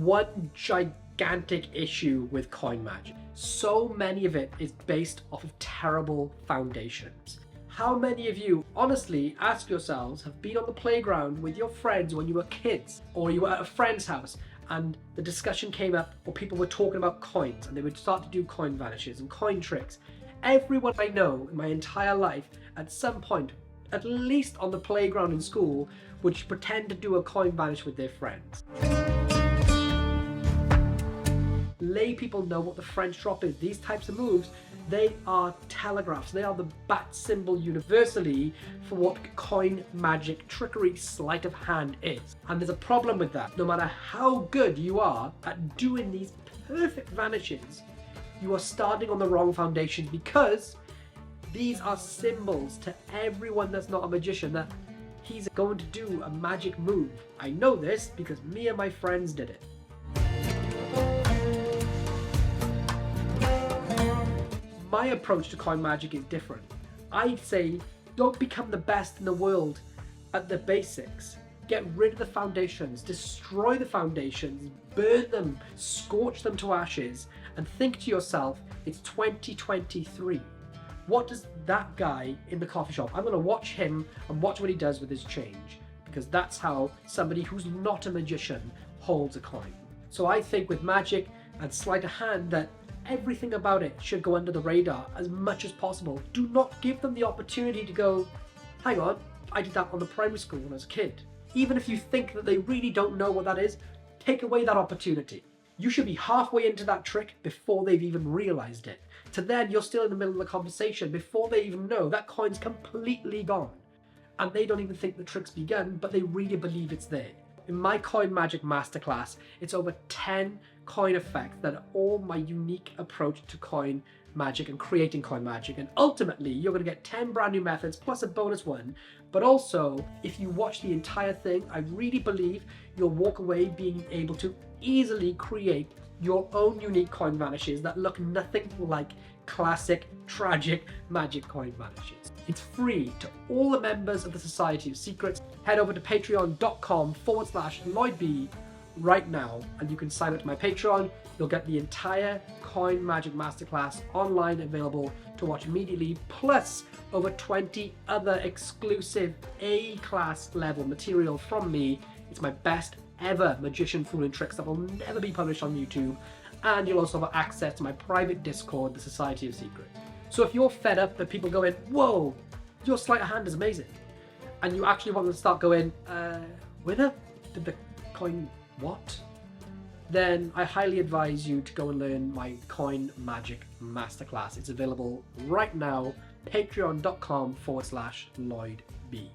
one gigantic issue with coin magic. So many of it is based off of terrible foundations. How many of you, honestly, ask yourselves, have been on the playground with your friends when you were kids, or you were at a friend's house and the discussion came up, or people were talking about coins and they would start to do coin vanishes and coin tricks. Everyone I know in my entire life, at some point, at least on the playground in school, would pretend to do a coin vanish with their friends. Lay people know what the French drop is. These types of moves, they are telegraphs. They are the bat symbol universally for what coin magic trickery sleight of hand is. And there's a problem with that. No matter how good you are at doing these perfect vanishes, you are starting on the wrong foundations, because these are symbols to everyone that's not a magician that he's going to do a magic move. I know this because me and my friends did it. My approach to coin magic is different. I say, don't become the best in the world at the basics. Get rid of the foundations, destroy the foundations, burn them, scorch them to ashes, and think to yourself, it's 2023. What does that guy in the coffee shop, I'm gonna watch him and watch what he does with his change, because that's how somebody who's not a magician holds a coin. So I think with magic and sleight of hand that everything about it should go under the radar as much as possible. Do not give them the opportunity to go, hang on, I did that on the primary school when I was a kid. Even if you think that they really don't know what that is, take away that opportunity. You should be halfway into that trick before they've even realized it. To then, you're still in the middle of the conversation before they even know that coin's completely gone. And they don't even think the trick's begun, but they really believe it's there. In my Coin Magic Masterclass, it's over 10 coin effects that are all my unique approach to coin magic and creating coin magic. And ultimately, you're going to get 10 brand new methods plus a bonus one. But also, if you watch the entire thing, I really believe you'll walk away being able to easily create your own unique coin vanishes that look nothing like classic, tragic magic coin vanishes. It's free to all the members of the Society of Secrets. Head over to patreon.com/LloydB right now and you can sign up to my Patreon. You'll get the entire Coin Magic Masterclass online available to watch immediately, plus over 20 other exclusive A-class level material from me. It's my best ever magician fooling tricks that will never be published on YouTube. And you'll also have access to my private Discord, the Society of Secrets. So if you're fed up that people go in, whoa, your sleight of hand is amazing, and you actually want them to start going, winner? Did the coin what? Then I highly advise you to go and learn my Coin Magic Masterclass. It's available right now, patreon.com/LloydB.